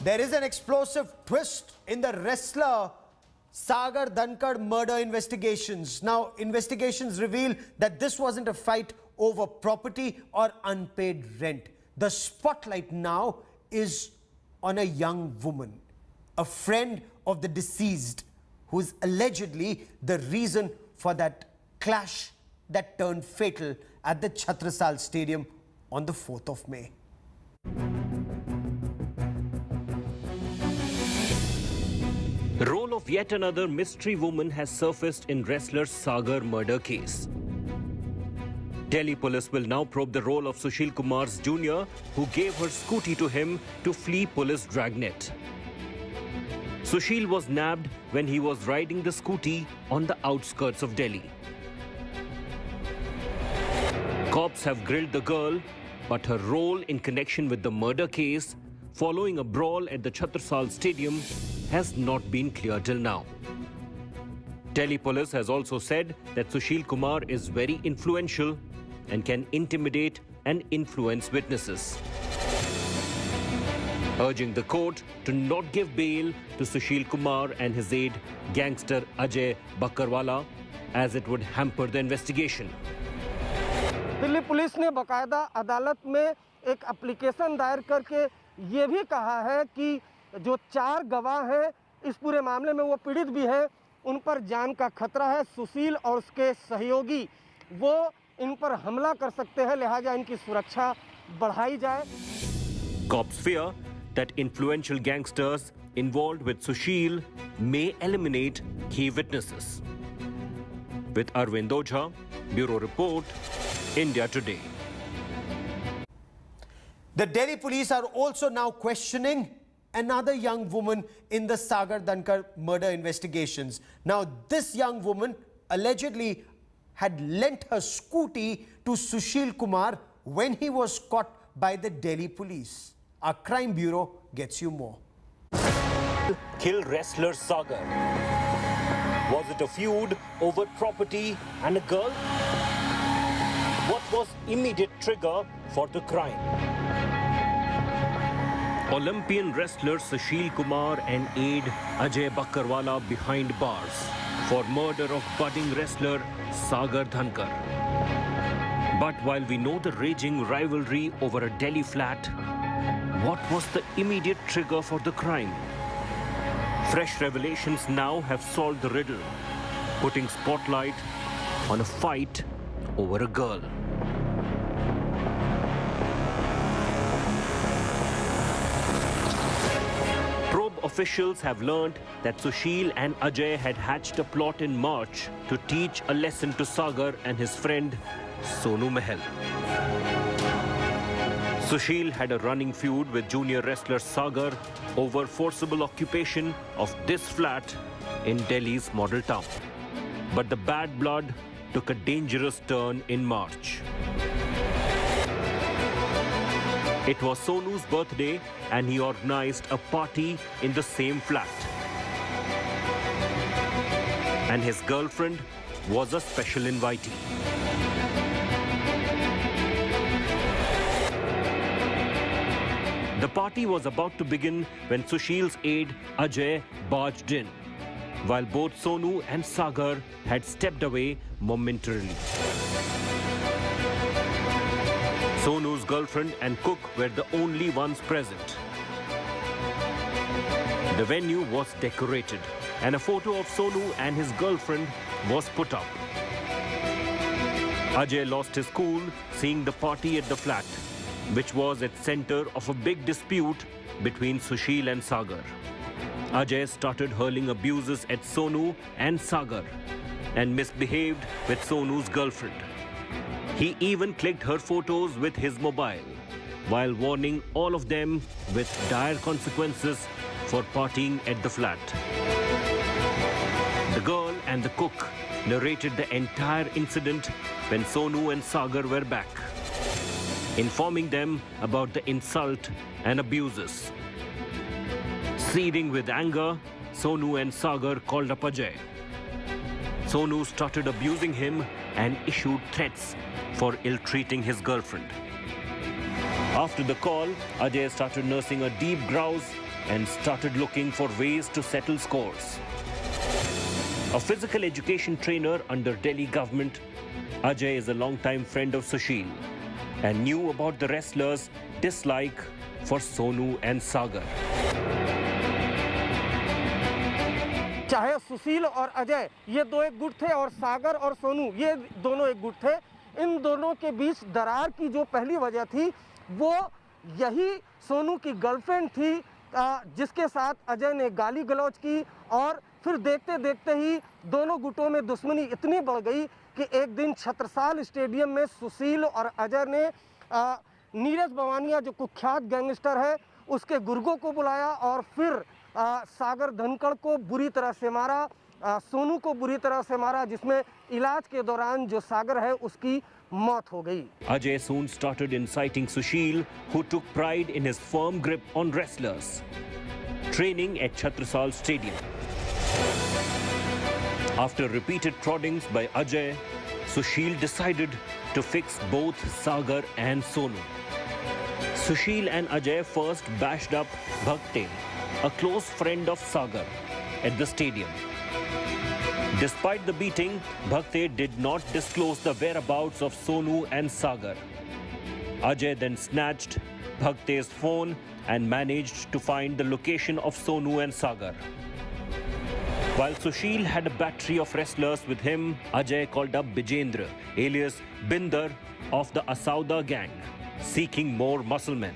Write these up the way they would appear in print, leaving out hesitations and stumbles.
There is an explosive twist in the wrestler Sagar Dhankar murder investigations. Now, investigations reveal that this wasn't a fight over property or unpaid rent. The spotlight now is on a young woman, a friend of the deceased, who is allegedly the reason for that clash that turned fatal at the Chhatrasal Stadium on the 4th of May. The role of yet another mystery woman has surfaced in wrestler Sagar murder case. Delhi police will now probe the role of Sushil Kumar's junior, who gave her scooty to him to flee police dragnet. Sushil was nabbed when he was riding the scooty on the outskirts of Delhi. Cops have grilled the girl, but her role in connection with the murder case following a brawl at the Chhatrasal Stadium has not been clear till now. Delhi police has also said that Sushil Kumar is very influential and can intimidate and influence witnesses, urging the court to not give bail to Sushil Kumar and his aide, gangster Ajay Bakkarwala, as it would hamper the investigation. Delhi police ने बाकायदा अदालत में एक application दायर करके ये भी कहा है कि जो 4 गवाह हैं इस पूरे मामले में वो पीड़ित भी हैं, उन पर जान का खतरा है। सुशील और उसके सहयोगी वो इन पर हमला कर सकते हैं, लिहाजा इनकी सुरक्षा बढ़ाई जाए। Cops fear that influential gangsters involved with Sushil may eliminate key witnesses. With Arvind Ojha, Bureau Report, India Today. The Delhi police are also now questioning another young woman in the Sagar Dhankar murder investigations. Now, this young woman allegedly had lent her scooty to Sushil Kumar when he was caught by the Delhi police. Our crime bureau gets you more. Kill wrestler Sagar. Was it a feud over property and a girl? What was immediate trigger for the crime? Olympian wrestler Sushil Kumar and aide Ajay Bakkarwala behind bars for murder of budding wrestler Sagar Dhankar. But while we know the raging rivalry over a Delhi flat, what was the immediate trigger for the crime? Fresh revelations now have solved the riddle, putting spotlight on a fight over a girl. Probe officials have learned that Sushil and Ajay had hatched a plot in March to teach a lesson to Sagar and his friend Sonu Mahal. Sushil had a running feud with junior wrestler Sagar over forcible occupation of this flat in Delhi's model town. But the bad blood took a dangerous turn in March. It was Sonu's birthday and he organized a party in the same flat. And his girlfriend was a special invitee. The party was about to begin when Sushil's aide Ajay barged in, while both Sonu and Sagar had stepped away momentarily. Sonu's girlfriend and cook were the only ones present. The venue was decorated and a photo of Sonu and his girlfriend was put up. Ajay lost his cool seeing the party at the flat, which was at center of a big dispute between Sushil and Sagar. Ajay started hurling abuses at Sonu and Sagar and misbehaved with Sonu's girlfriend. He even clicked her photos with his mobile, while warning all of them with dire consequences for partying at the flat. The girl and the cook narrated the entire incident when Sonu and Sagar were back, informing them about the insult and abuses. Seething with anger, Sonu and Sagar called up Ajay. Sonu started abusing him and issued threats for ill-treating his girlfriend. After the call, Ajay started nursing a deep grouse and started looking for ways to settle scores. A physical education trainer under Delhi government, Ajay is a long-time friend of Sushil and knew about the wrestlers' dislike for Sonu and Sagar. चाहे सुशील और अजय ये दो एक गुट थे और सागर और सोनू ये दोनों एक गुट थे। इन दोनों के बीच दरार की जो पहली वजह थी वो यही सोनू की गर्लफ्रेंड थी जिसके साथ अजय ने गाली गलौज की और फिर देखते देखते ही दोनों गुटों में दुश्मनी इतनी बढ़ गई कि एक दिन छत्रसाल स्टेडियम में सुशील और अजय ने नीरज बवानिया जो कुख्यात गैंगस्टर है उसके गुर्गों को बुलाया और फिर सागर धनखड़ को बुरी तरह से मारा, सोनू को बुरी तरह से मारा, जिसमें इलाज के दौरान जो सागर है उसकी मौत हो गई। Ajay soon started inciting Sushil, who took pride in his firm grip on wrestlers, training at Chhatrasal Stadium. After repeated proddings by Ajay, Sushil decided to fix both Sagar and Sonu. Sushil and Ajay first bashed up Bhakte, a close friend of Sagar, at the stadium. Despite the beating, Bhakte did not disclose the whereabouts of Sonu and Sagar. Ajay then snatched Bhakte's phone and managed to find the location of Sonu and Sagar. While Sushil had a battery of wrestlers with him, Ajay called up Bijendra, alias Binder, of the Asauda gang, seeking more muscle men.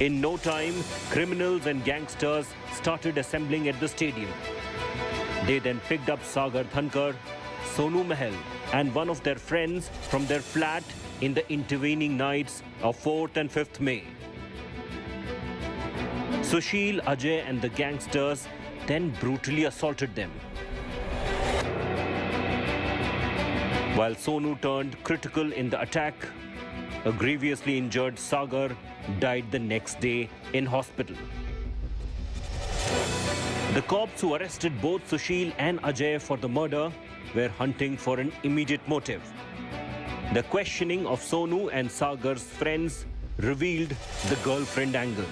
In no time, criminals and gangsters started assembling at the stadium. They then picked up Sagar Dhankar, Sonu Mahal, and one of their friends from their flat in the intervening nights of 4th and 5th May. Sushil, Ajay, and the gangsters then brutally assaulted them. While Sonu turned critical in the attack, a grievously injured Sagar died the next day in hospital. The cops who arrested both Sushil and Ajay for the murder were hunting for an immediate motive. The questioning of Sonu and Sagar's friends revealed the girlfriend angle.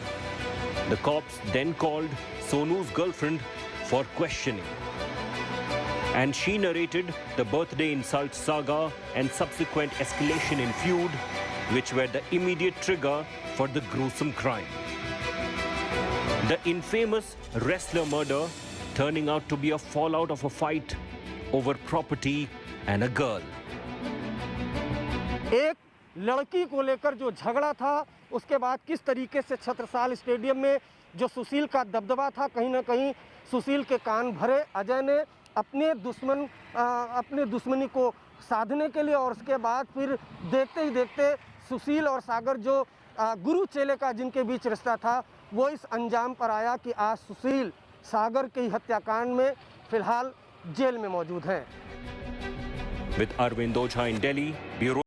The cops then called Sonu's girlfriend for questioning. And she narrated the birthday insult saga and subsequent escalation in feud, which were the immediate trigger for the gruesome crime. The infamous wrestler murder turning out to be a fallout of a fight over property and a girl. एक लड़की को लेकर जो झगड़ा था उसके बाद किस तरीके से छत्रसाल स्टेडियम में जो सुशील का दबदबा था कहीं ना कहीं सुशील के कान भरे। अजय ने अपने दुश्मनी को साधने के लिए और उसके बाद फिर देखते ही देखते सुशील और सागर जो गुरु चेले का जिनके बीच रिश्ता था वो इस अंजाम पर आया कि आज सुशील सागर के हत्याकांड में फिलहाल जेल में मौजूद हैं। With Arvind Ojha in Delhi, Bureau